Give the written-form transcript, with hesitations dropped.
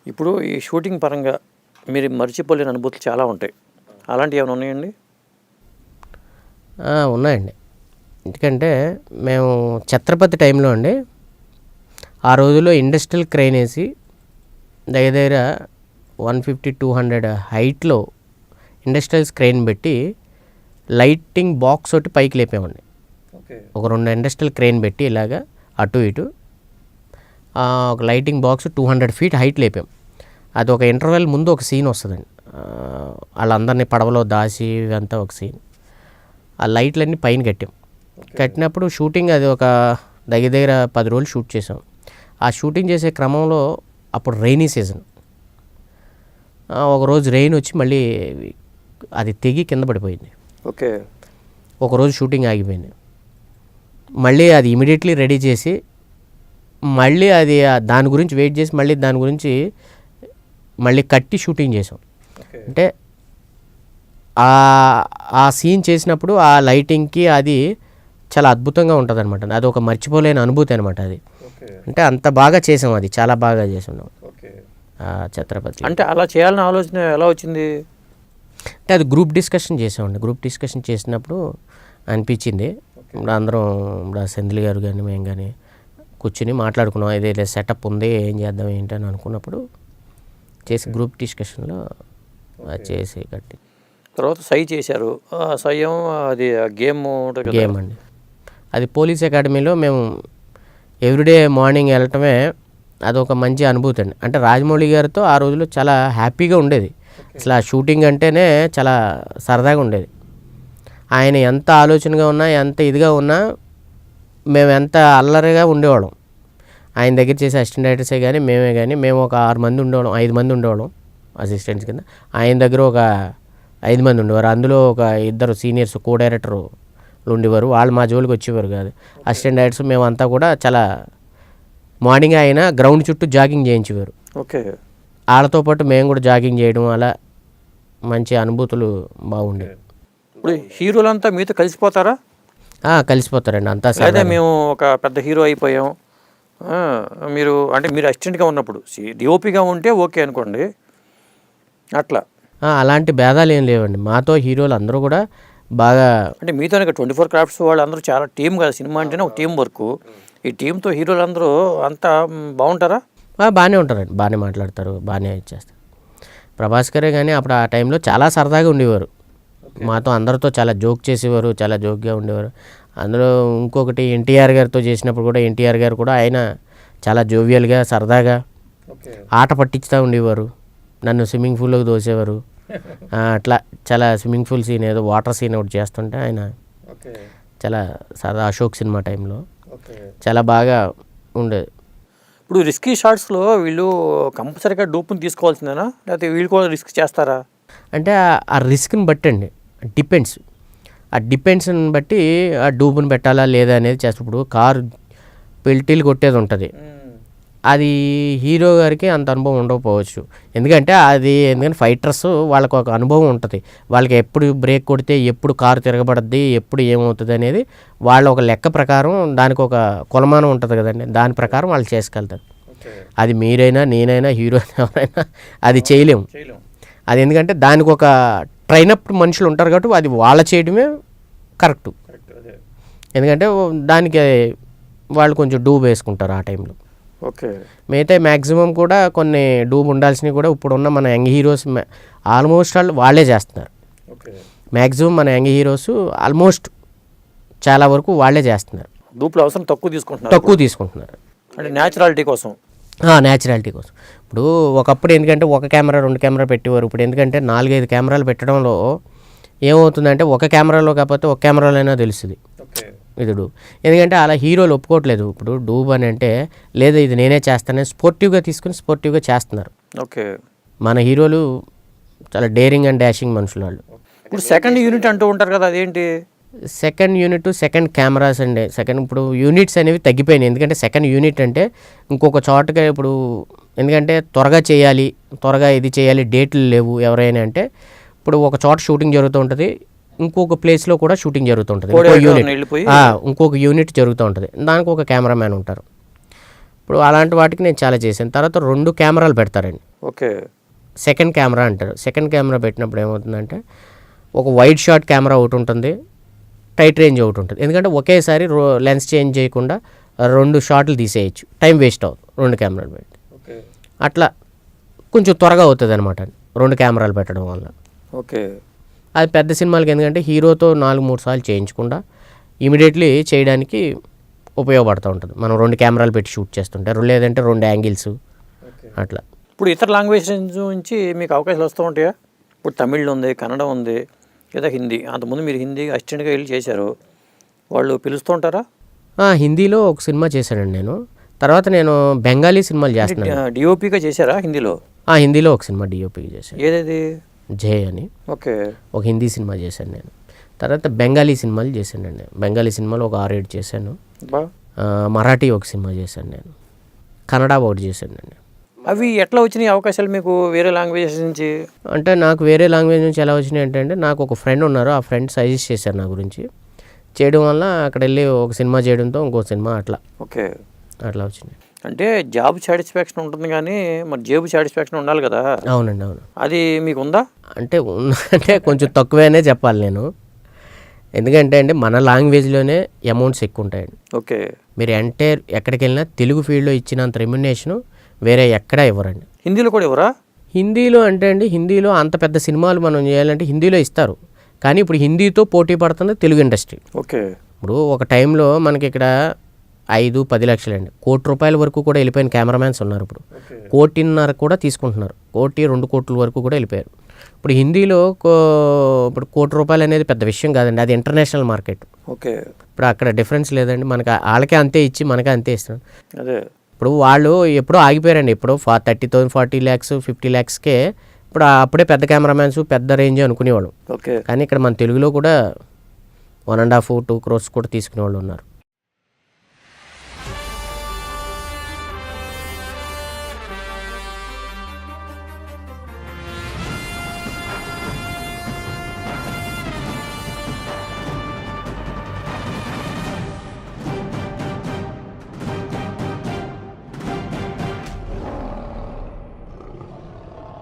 ఇప్పుడు ఈ షూటింగ్ పరంగా మీరు మర్చిపోలేని అనుభూతులు చాలా ఉంటాయి. అలాంటివి ఏమైనా ఉన్నాయండి? ఉన్నాయండి. ఎందుకంటే మేము ఛత్రపతి టైంలో అండి, ఆ రోజుల్లో ఇండస్ట్రియల్ క్రెయిన్ వేసి దగ్గర 150-200 హైట్లో ఇండస్ట్రియల్ క్రెయిన్ పెట్టి లైటింగ్ బాక్స్ ఒకటి పైకి లేపామండి. ఒక 2 ఇండస్ట్రియల్ క్రెయిన్ పెట్టి ఇలాగా అటు ఇటు ఒక లైటింగ్ బాక్స్ 200 ఫీట్ హైట్ లేపాం. అది ఒక ఇంటర్వెల్ ముందు ఒక సీన్ వస్తుందండి. వాళ్ళందరినీ పడవలో దాచి ఇదంతా ఒక సీన్. ఆ లైట్లన్నీ పైన కట్టినప్పుడు షూటింగ్ అది ఒక దగ్గర 10 రోజులు షూట్ చేసాం. ఆ షూటింగ్ చేసే క్రమంలో అప్పుడు రైనీ సీజన్, ఒకరోజు రెయిన్ వచ్చి మళ్ళీ అది తెగి కింద పడిపోయింది. ఓకే. ఒకరోజు షూటింగ్ ఆగిపోయింది. మళ్ళీ అది ఇమీడియట్లీ రెడీ చేసి మళ్ళీ అది దాని గురించి వెయిట్ చేసి మళ్ళీ దాని గురించి మళ్ళీ కట్టి షూటింగ్ చేసాం. అంటే ఆ సీన్ చేసినప్పుడు ఆ లైటింగ్కి అది చాలా అద్భుతంగా ఉంటుంది అనమాట. అది ఒక మర్చిపోలేని అనుభూతి అనమాట. అది అంటే అంత బాగా చేసాం, అది చాలా బాగా చేసాం ఛత్రపతి. అంటే అలా చేయాలని ఆలోచన ఎలా వచ్చింది? అంటే అది గ్రూప్ డిస్కషన్ చేసామండి. గ్రూప్ డిస్కషన్ చేసినప్పుడు అనిపించింది. ఇప్పుడు అందరం ఇప్పుడు సెంధిల్ గారు కానీ మేము కానీ కూర్చుని మాట్లాడుకున్నాం, ఏదైతే సెటప్ ఉంది, ఏం చేద్దాం ఏంటని అనుకున్నప్పుడు చేసి గ్రూప్ డిస్కషన్లో చేసి కట్టి తర్వాత సై చేశారు. సయ్యం అది గేమ్ అండి. అది పోలీస్ అకాడమీలో మేము ఎవ్రీడే మార్నింగ్ వెళ్ళటమే అదొక మంచి అనుభూతి అండి. అంటే రాజమౌళి గారితో ఆ రోజుల్లో చాలా హ్యాపీగా ఉండేది. అసలు ఆ షూటింగ్ అంటేనే చాలా సరదాగా ఉండేది. ఆయన ఎంత ఆలోచనగా ఉన్నా, ఎంత ఇదిగా ఉన్నా మేము ఎంత అల్లరిగా ఉండేవాళ్ళం. ఆయన దగ్గర చేసే అసిస్టెంట్ డైరెక్టర్సే కానీ మేమే కానీ మేము ఒక 6 మంది ఉండేవాళ్ళం, 5 మంది ఉండేవాళ్ళం అసిస్టెంట్స్ కింద. ఆయన దగ్గర ఒక 5 మంది ఉండేవారు. అందులో ఒక 2 సీనియర్స్ కో డైరెక్టర్లు ఉండేవారు. వాళ్ళు మా జోలికి వచ్చేవారు కాదు. అసిస్టెంట్ డైరెక్టర్స్ మేమంతా కూడా చాలా మార్నింగ్ ఆయన గ్రౌండ్ చుట్టూ జాగింగ్ చేయించేవారు. ఓకే. వాళ్ళతో పాటు మేము కూడా జాగింగ్ చేయడం, అలా మంచి అనుభూతులు బాగుండేవి. ఇప్పుడు హీరోలంతా మీతో కలిసిపోతారా? కలిసిపోతారండి అంతా. అయితే మేము ఒక పెద్ద హీరో అయిపోయాం, మీరు అంటే మీరు అసిస్టెంట్గా ఉన్నప్పుడు డిఓపిగా ఉంటే ఓకే అనుకోండి, అట్లా అలాంటి భేదాలు ఏం లేవండి. మాతో హీరోలు అందరూ కూడా బాగా, అంటే మీతోనే 24 క్రాఫ్ట్స్ వాళ్ళు అందరూ చాలా టీం కదా. సినిమా అంటేనే ఒక టీం వర్క్. ఈ టీంతో హీరోలు అందరూ అంతా బాగుంటారా? బాగానే ఉంటారండి, బాగానే మాట్లాడతారు, బాగానే ఇచ్చేస్తారు. ప్రభాస్ గారే కానీ అప్పుడు ఆ టైంలో చాలా సరదాగా ఉండేవారు. మాతో అందరితో చాలా జోక్ చేసేవారు, చాలా జోక్గా ఉండేవారు. అందులో ఇంకొకటి ఎన్టీఆర్ గారితో చేసినప్పుడు కూడా ఎన్టీఆర్ గారు కూడా ఆయన చాలా జోవియల్గా సరదాగా ఆట పట్టించుతూ ఉండేవారు. నన్ను స్విమ్మింగ్ పూల్లోకి దోసేవారు. అట్లా చాలా స్విమ్మింగ్ పూల్ సీన్, ఏదో వాటర్ సీన్ ఒకటి చేస్తుంటే ఆయన చాలా సరదా. అశోక్ సినిమా టైంలో చాలా బాగా ఉండేది. ఇప్పుడు రిస్కీ షాట్స్లో వీళ్ళు కంపల్సరీగా డూప్ని తీసుకోవాల్సిందేనా, లేకపోతే వీళ్ళు కూడా రిస్క్ చేస్తారా? అంటే ఆ రిస్క్ని బట్టి అండి, డిపెండ్స్. ఆ డిపెండ్స్ని బట్టి ఆ డూపుని పెట్టాలా లేదా అనేది చేస్తాం. ఇప్పుడు కారు పెల్టీలు కొట్టేది ఉంటుంది, అది హీరో గారికి అంత అనుభవం ఉండకపోవచ్చు. ఎందుకంటే ఫైటర్స్ వాళ్ళకు ఒక అనుభవం ఉంటుంది. వాళ్ళకి ఎప్పుడు బ్రేక్ కొడితే ఎప్పుడు కారు తిరగబడుద్ది, ఎప్పుడు ఏమవుతుంది అనేది వాళ్ళ ఒక లెక్క ప్రకారం, దానికి ఒక కొలమానం ఉంటుంది కదండి, దాని ప్రకారం వాళ్ళు చేసుకెళ్తారు. అది మీరైనా నేనైనా హీరో ఎవరైనా అది చేయలేము. అది ఎందుకంటే దానికి ఒక ట్రైనప్ మనుషులు ఉంటారు కాబట్టి అది వాళ్ళ చేయడమే కరెక్ట్. ఎందుకంటే దానికి వాళ్ళు కొంచెం డూబ్ వేసుకుంటారు ఆ టైంలో. ఓకే. మిగతా మ్యాక్సిమం కూడా కొన్ని డూబ్ ఉండాల్సినవి కూడా ఇప్పుడున్న మన యంగ్ హీరోస్ ఆల్మోస్ట్ వాళ్ళే చేస్తున్నారు. మ్యాక్సిమం మన యంగ్ హీరోస్ ఆల్మోస్ట్ చాలా వరకు వాళ్ళే చేస్తున్నారు. డూప్ల అవసరం తక్కువ తీసుకుంటున్నారు అంటే న్యాచురాలిటీ కోసం. న్యాచురాలిటీ కోసం. ఇప్పుడు ఒకప్పుడు ఎందుకంటే ఒక కెమెరా 2 కెమెరా పెట్టేవారు. ఇప్పుడు ఎందుకంటే 4-5 కెమెరాలు పెట్టడంలో ఏమవుతుందంటే ఒక కెమెరాలో కాకపోతే ఒక కెమెరాలోనే తెలుస్తుంది ఇది డూబ్. ఎందుకంటే అలా హీరోలు ఒప్పుకోవట్లేదు. ఇప్పుడు డూబ్ అని అంటే లేదా ఇది నేనే చేస్తానని స్పోర్టివ్గా తీసుకుని స్పోర్టివ్గా చేస్తున్నారు. ఓకే. మన హీరోలు చాలా డేరింగ్ అండ్ డాషింగ్ మనుషులు వాళ్ళు. ఇప్పుడు సెకండ్ యూనిట్ అంటూ ఉంటారు కదా, అదేంటి? సెకండ్ యూనిట్, సెకండ్ కెమెరాస్ అండి. ఇప్పుడు యూనిట్స్ అనేవి తగ్గిపోయినాయి. ఎందుకంటే సెకండ్ యూనిట్ అంటే ఇంకొక చోటగా ఇప్పుడు ఎందుకంటే త్వరగా చేయాలి, త్వరగా ఇది చేయాలి, డేట్లు లేవు ఎవరైనా అంటే ఇప్పుడు ఒక చోట షూటింగ్ జరుగుతూ ఉంటుంది, ఇంకొక ప్లేస్లో కూడా షూటింగ్ జరుగుతూ ఉంటుంది, ఇంకొక యూనిట్ జరుగుతూ ఉంటుంది, దానికి ఒక కెమెరామ్యాన్ ఉంటారు. ఇప్పుడు అలాంటి వాటికి నేను చాలా చేశాను. తర్వాత 2 కెమెరాలు పెడతారండి. ఓకే. సెకండ్ కెమెరా అంటారు. సెకండ్ కెమెరా పెట్టినప్పుడు ఏమవుతుందంటే ఒక వైడ్ షాట్ కెమెరా ఒకటి ఉంటుంది, టైట్ రేంజ్ ఒకటి ఉంటుంది. ఎందుకంటే ఒకేసారి లెన్స్ చేంజ్ చేయకుండా 2 షాట్లు తీసేయచ్చు, టైం వేస్ట్ అవుతుంది 2 కెమెరాలు పెట్టి. ఓకే. అట్లా కొంచెం త్వరగా అవుతుంది అనమాట 2 కెమెరాలు పెట్టడం వల్ల. ఓకే. అది పెద్ద సినిమాలకి ఎందుకంటే హీరోతో 4-3 సార్లు చేయించకుండా ఇమీడియట్లీ చేయడానికి ఉపయోగపడుతూ ఉంటుంది. మనం 2 కెమెరాలు పెట్టి షూట్ చేస్తుంటే, లేదంటే 2 యాంగిల్స్ అట్లా. ఇప్పుడు ఇతర లాంగ్వేజ్ నుంచి మీకు అవకాశాలు వస్తూ ఉంటాయా? ఇప్పుడు తమిళ్ ఉంది, కన్నడ ఉంది, లేదా హిందీ. అంతకుముందు మీరు హిందీ అసిస్టెంట్గా వెళ్ళి చేశారు, వాళ్ళు పిలుస్తూ ఉంటారా? హిందీలో ఒక సినిమా చేశానండి నేను. తర్వాత నేను బెంగాలీ సినిమాలు చేస్తున్నాను. డిఓపిగా చేశారా హిందీలో? హిందీలో ఒక సినిమా డిఓపి చేశాను, ఏదేది? జై అని. ఓకే. ఒక హిందీ సినిమా చేశాను నేను. తర్వాత బెంగాలీ సినిమాలు చేశానండి. బెంగాలీ సినిమాలు ఒక 6-7 చేశాను. మరాఠీ ఒక సినిమా చేశాను నేను. కన్నడ ఒకటి చేశానండి. అవి ఎట్లా వచ్చినాయి అవకాశాలు మీకు వేరే లాంగ్వేజెస్ నుంచి? అంటే నాకు వేరే లాంగ్వేజ్ నుంచి ఎలా వచ్చినాయి అంటే, నాకు ఒక ఫ్రెండ్ ఉన్నారు, ఆ ఫ్రెండ్ సజెస్ట్ చేశారు నా గురించి. చేయడం వల్ల అక్కడ వెళ్ళి ఒక సినిమా చేయడంతో ఇంకో సినిమా అట్లా. ఓకే. అట్లా వచ్చినాయి. అంటే జాబ్ సాటిస్ఫాక్షన్ ఉంటుంది కానీ మరి జేబు సాటిస్ఫాక్షన్ ఉండాలి కదా? అవునండి, అవును. అది మీకు ఉందా? అంటే అంటే కొంచెం తక్కువేనే చెప్పాలి నేను. ఎందుకంటే అండి మన లాంగ్వేజ్లోనే అమౌంట్స్ ఎక్కువ ఉంటాయండి. ఓకే. మీరు ఎక్కడికి వెళ్ళినా తెలుగు ఫీల్డ్లో ఇచ్చినంత రెమ్యునేషను వేరే ఎక్కడా ఇవ్వరండి. హిందీలో కూడా ఇవ్వరా? హిందీలో అంటే అండి, హిందీలో అంత పెద్ద సినిమాలు మనం చేయాలంటే హిందీలో ఇస్తారు. కానీ ఇప్పుడు హిందీతో పోటీ పడుతుంది తెలుగు ఇండస్ట్రీ. ఓకే. ఇప్పుడు ఒక టైంలో మనకి ఇక్కడ 5-10 లక్షలండి, ₹1,00,00,000 వరకు కూడా వెళ్ళిపోయిన కెమెరామ్యాన్స్ ఉన్నారు. ఇప్పుడు 1,50,00,000 కూడా తీసుకుంటున్నారు, 1-2 కోట్ల వరకు కూడా వెళ్ళిపోయారు. ఇప్పుడు హిందీలో ఇప్పుడు ₹1,00,00,000 అనేది పెద్ద విషయం కాదండి, అది ఇంటర్నేషనల్ మార్కెట్. ఓకే. ఇప్పుడు అక్కడ డిఫరెన్స్ లేదండి, మనకి వాళ్ళకే అంతే ఇచ్చి మనకే అంతే ఇస్తాను. అదే ఇప్పుడు వాళ్ళు ఎప్పుడో ఆగిపోయారండి. ఇప్పుడు 30,000, 40 lakhs, 50 lakhsకే ఇప్పుడు అప్పుడే పెద్ద కెమెరామ్యాన్స్ పెద్ద రేంజ్ అనుకునేవాళ్ళు. ఓకే. కానీ ఇక్కడ మన తెలుగులో కూడా 1.5-2 crores కూడా తీసుకునే వాళ్ళు ఉన్నారు.